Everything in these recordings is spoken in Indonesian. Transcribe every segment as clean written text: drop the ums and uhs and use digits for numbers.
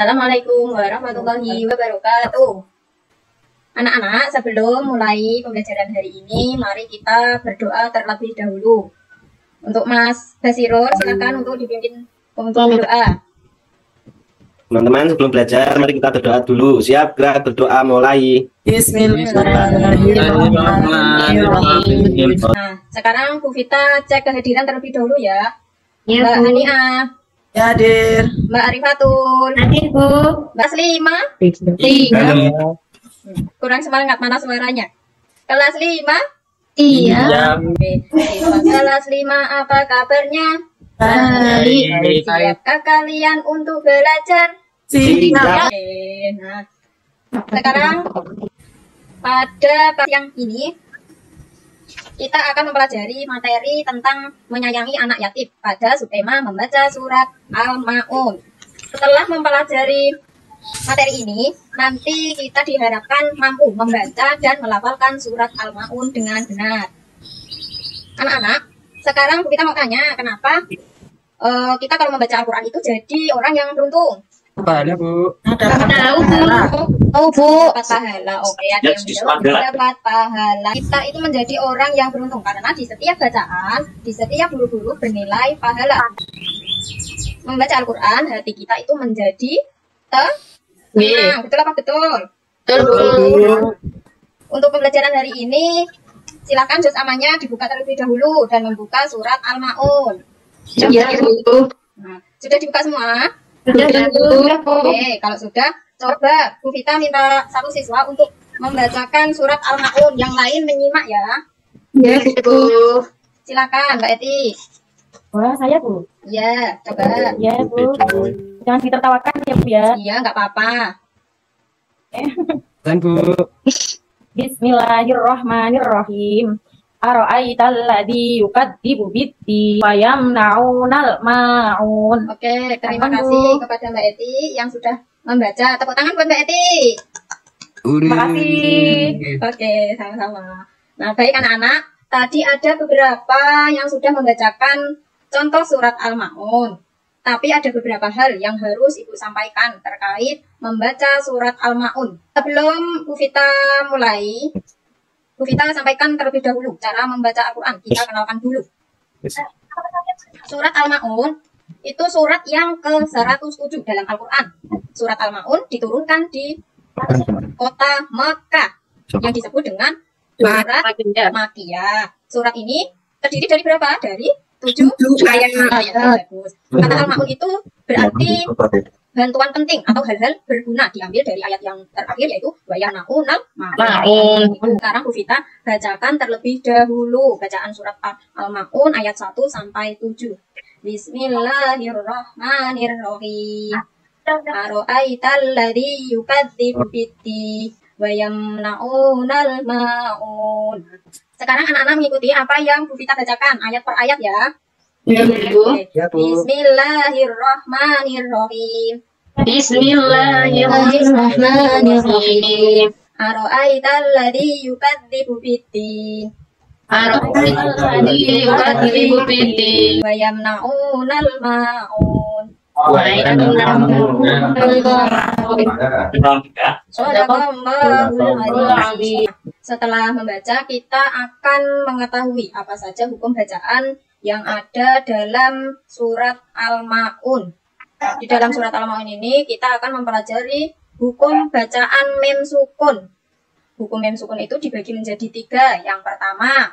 Assalamualaikum warahmatullahi wabarakatuh. Anak-anak, sebelum mulai pembelajaran hari ini, mari kita berdoa terlebih dahulu. Untuk Mas Basirun, silakan untuk dipimpin untuk berdoa. Teman-teman, sebelum belajar, mari kita berdoa dulu. Siap, gerak berdoa mulai. Bismillahirrahmanirrahim. Nah, sekarang Bu Vita cek kehadiran terlebih dahulu ya. Ya, Mbak Bu. Haniah, Ya, Hadir. Mbak Arifatul, Hadir, Bu. Mbak Slima, kurang semangat, mana suaranya? Kelas 5? Iya. Oke. Siswa kelas 5, apa kabarnya? Baik. Siapkah kalian untuk belajar? Siap. Oke, nah sekarang pada siang ini kita akan mempelajari materi tentang menyayangi anak yatim pada subtema membaca surat Al-Ma'un. Setelah mempelajari materi ini, nanti kita diharapkan mampu membaca dan melafalkan surat Al-Ma'un dengan benar. Anak-anak, sekarang kita mau tanya, kenapa kita kalau membaca Al-Quran itu jadi orang yang beruntung? Ada, Bu. Tahu, Bu. Oh, Bu, dapat pahala. Oke, ada yang menjawab dapat pahala. Kita itu menjadi orang yang beruntung karena di setiap bacaan, di setiap huruf-huruf bernilai pahala. Membaca Al-Quran, hati kita itu menjadi tenang. Betul apa betul? Betul. Untuk pembelajaran hari ini, silakan juz amannya dibuka terlebih dahulu dan membuka surat Al-Ma'un. Ya, Bu. Nah, sudah dibuka semua? Sudah, Bu. Oke, kalau sudah, coba Bu Vita minta satu siswa untuk membacakan surat Al-Ma'un. Yang lain menyimak ya. Ya, Bu. Silakan, Mbak Eti. Wah, saya, Bu. Ya, coba. Ya, Bu. Jangan ditertawakan ya, Bu ya. Iya, nggak apa-apa. Dan, Bu. Bismillahirrahmanirrahim. Ara'aital ladzi yukadzibu bid-din wa yamna'unal ma'un. Oke, terima Tangan, kasih Bu. kepada Mbak Eti yang sudah membaca. Tepuk tangan buat Mbak Eti. Terima kasih. Oke, sama-sama. Nah, baik anak-anak, tadi ada beberapa yang sudah membacakan contoh surat Al-Ma'un. Tapi ada beberapa hal yang harus Ibu sampaikan terkait membaca surat Al-Ma'un. Sebelum Bu Vita mulai, Bu Vita sampaikan terlebih dahulu cara membaca Al-Quran. Kita kenalkan dulu. Surat Al-Ma'un itu surat yang ke-107 dalam Al-Quran. Surat Al-Ma'un diturunkan di kota Mekah yang disebut dengan surat Makiyah. Surat ini terdiri dari berapa? Dari 7 ayat. Bagus. Kata Al-Ma'un itu berarti bantuan penting atau hal-hal berguna, diambil dari ayat yang terakhir yaitu wayanaunal ma'un. Sekarang Bu Vita bacakan terlebih dahulu bacaan surat Al-Ma'un ayat 1 sampai 7. Bismillahirrahmanirrahim. Ara'aital ladzi yukadzibu bid-din wa yamna'unal ma'un. Sekarang anak-anak mengikuti apa yang Bu Vita bacakan ayat per ayat ya. Ya, Bu. Ya, Bu. Bismillahirrahmanirrahim. Bismillahirrahmanirrahim. Ara'aital ladzi yukadzibu bid-din Ara'aital ladzi yukadzibu bid-din wa yamna'unal ma'un. wa yamna'unal ma'un. Shadaqallahul adzim. Setelah membaca, kita akan mengetahui apa saja hukum bacaan yang ada dalam surat Al-Ma'un. Di dalam surat Al-Ma'un ini, kita akan mempelajari hukum bacaan mem sukun. Hukum mem sukun itu dibagi menjadi 3. Yang pertama,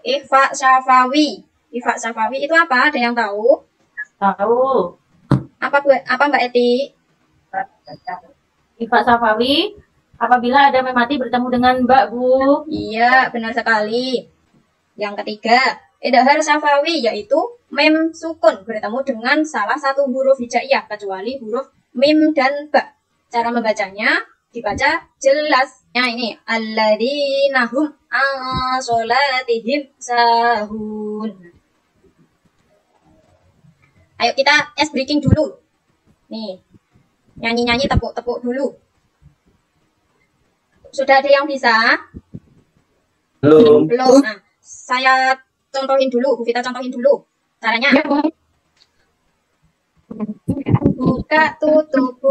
ikhfa syafawi. Ikhfa syafawi itu apa? Ada yang tahu? Tahu. Apa Mbak Eti? Ifa Safawi, apabila ada mem mati bertemu dengan Mbak, Bu. Iya, benar sekali. Yang ketiga, idhar syafawi yaitu mem sukun bertemu dengan salah satu huruf hijaiyah kecuali huruf mim dan ba. Cara membacanya dibaca jelas. Nah ini alladzina hum an sholatihim sahun. Ayo kita ice breaking dulu. Nih. Nyanyi-nyanyi tepuk-tepuk dulu. Sudah ada yang bisa? Belum. Belum. Nah, saya contohin dulu, Bu Vita contohin dulu caranya. Bu buka tutup,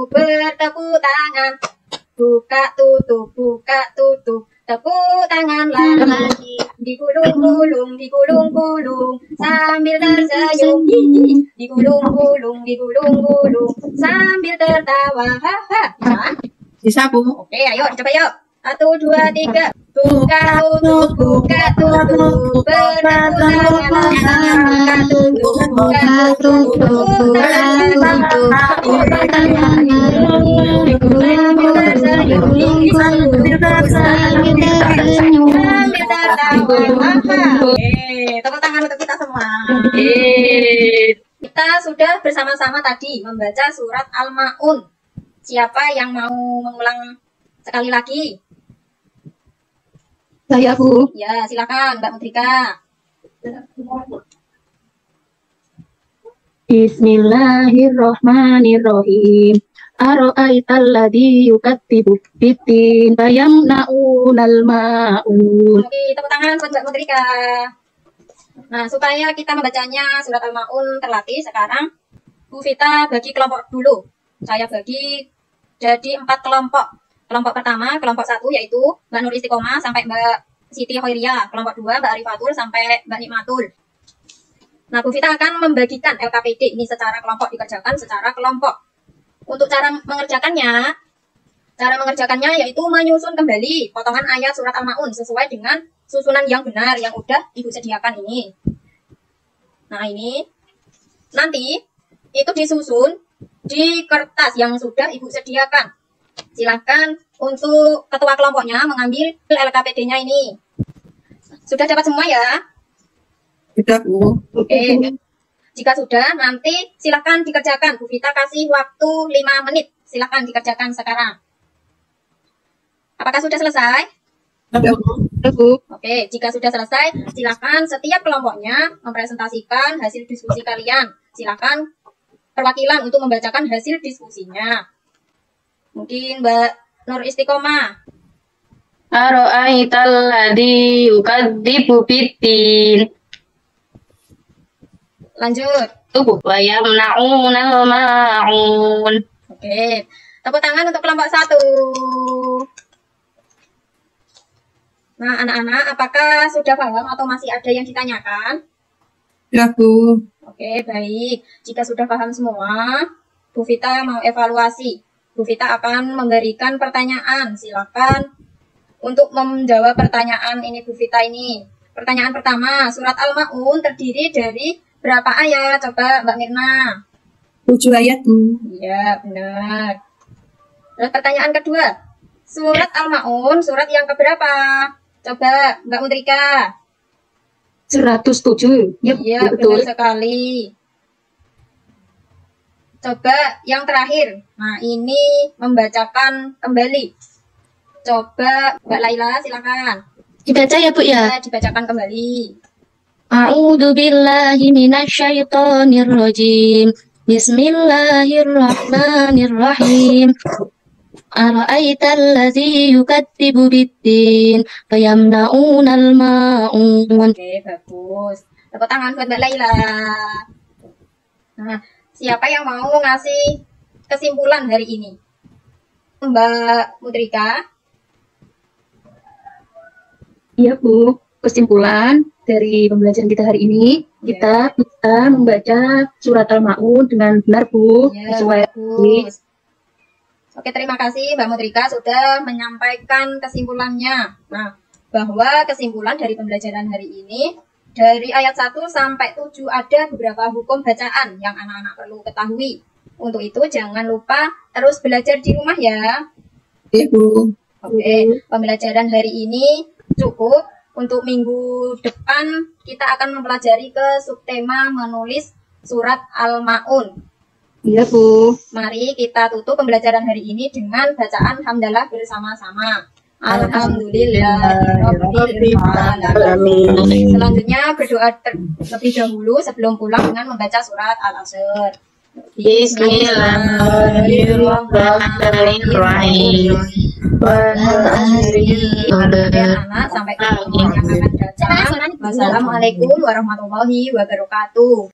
bertepuk tangan. Buka tutup, tepuk tangan lagi. Digulung-gulung, sambil tersenyum. Digulung-gulung, sambil tertawa. Haha. Ya. Bisa, Bu. Oke, ayo coba yuk. 1, 2, 3. Buka tutup, bertepuk tangan lagi. Buka tutup, tepuk tangan untuk kita semua. Kita sudah bersama-sama tadi membaca surat Al-Ma'un. Siapa yang mau mengulang sekali lagi? Saya, Bu. Ya, silakan Mbak Mutrika. Bismillahirrahmanirrahim. Ara'aital ladzi yukadzibu biddin fayamna'unal ma'un. Oke, tepuk tangan buat Mbak Mutrika. Nah, supaya kita membacanya surat Al-Ma'un terlatih sekarang, Bu Vita bagi kelompok dulu. Saya bagi jadi 4 kelompok. Kelompok pertama, kelompok 1 yaitu Mbak Nur Istiqomah sampai Mbak Siti Khairiyah. Kelompok 2 Mbak Arifatul sampai Mbak Nikmatul. Nah, Bu Vita akan membagikan LKPD ini secara kelompok, dikerjakan secara kelompok. Untuk cara mengerjakannya yaitu menyusun kembali potongan ayat surat Al-Ma'un sesuai dengan susunan yang benar yang udah Ibu sediakan ini. Nah, ini nanti itu disusun di kertas yang sudah Ibu sediakan. Silakan untuk ketua kelompoknya mengambil LKPD-nya ini. Sudah dapat semua ya? Sudah, Bu. Oke. Jika sudah, nanti silakan dikerjakan. Bu Vita kasih waktu 5 menit. Silakan dikerjakan sekarang. Apakah sudah selesai? Sudah, Bu. Oke, jika sudah selesai, silakan setiap kelompoknya mempresentasikan hasil diskusi kalian. Silakan perwakilan untuk membacakan hasil diskusinya. Mungkin Mbak Nur Istiqomah. Ara'aital ladzi yukadzibu biddin. Lanjut. Fayamna'unal ma'un. Oke, tepuk tangan untuk kelompok 1. Nah, anak-anak, apakah sudah paham atau masih ada yang ditanyakan? Sudah, Bu. Oke, baik. Jika sudah paham semua, Bu Vita mau evaluasi. Bu Vita akan memberikan pertanyaan. Silakan untuk menjawab pertanyaan ini Bu Vita ini. Pertanyaan pertama, surat Al-Ma'un terdiri dari berapa ayat? Coba Mbak Mirna. 7 ayat, Bu. Iya, benar. Terus pertanyaan kedua, surat Al-Ma'un surat yang keberapa? Coba Mbak Mutrika. 107. Iya, benar sekali. Coba yang terakhir. Nah, ini membacakan kembali. Coba Mbak Laila, silakan. Dibaca ya, Bu ya. Dibacakan kembali. A'udzu billahi minasyaitonir rajim. Bismillahirrahmanirrahim. Ara'aital ladzi yukadzibu biddin fayamna'unal ma'un. Oke, bagus. Tepuk tangan buat Mbak Laila. Nah, siapa yang mau ngasih kesimpulan hari ini? Mbak Mutrika. Iya, Bu. Kesimpulan dari pembelajaran kita hari ini, kita bisa membaca surat Al-Ma'un dengan benar, Bu. Ya, Sesuai. bagus. Oke, terima kasih Mbak Mutrika sudah menyampaikan kesimpulannya. Nah, bahwa kesimpulan dari pembelajaran hari ini, dari ayat 1 sampai 7 ada beberapa hukum bacaan yang anak-anak perlu ketahui. Untuk itu, jangan lupa terus belajar di rumah ya. Iya, Bu. Oke, pembelajaran hari ini cukup. Untuk minggu depan, kita akan mempelajari ke subtema menulis surat Al-Ma'un. Iya, Bu. Mari kita tutup pembelajaran hari ini dengan bacaan hamdalah bersama-sama. Alhamdulillahirrahmanirrahim. Selanjutnya berdoa terlebih dahulu sebelum pulang dengan membaca surat Al-Asr. Bismillahirrahmanirrahim. Anak sampai ketemu yang akan datang. Wassalamualaikum warahmatullahi wabarakatuh.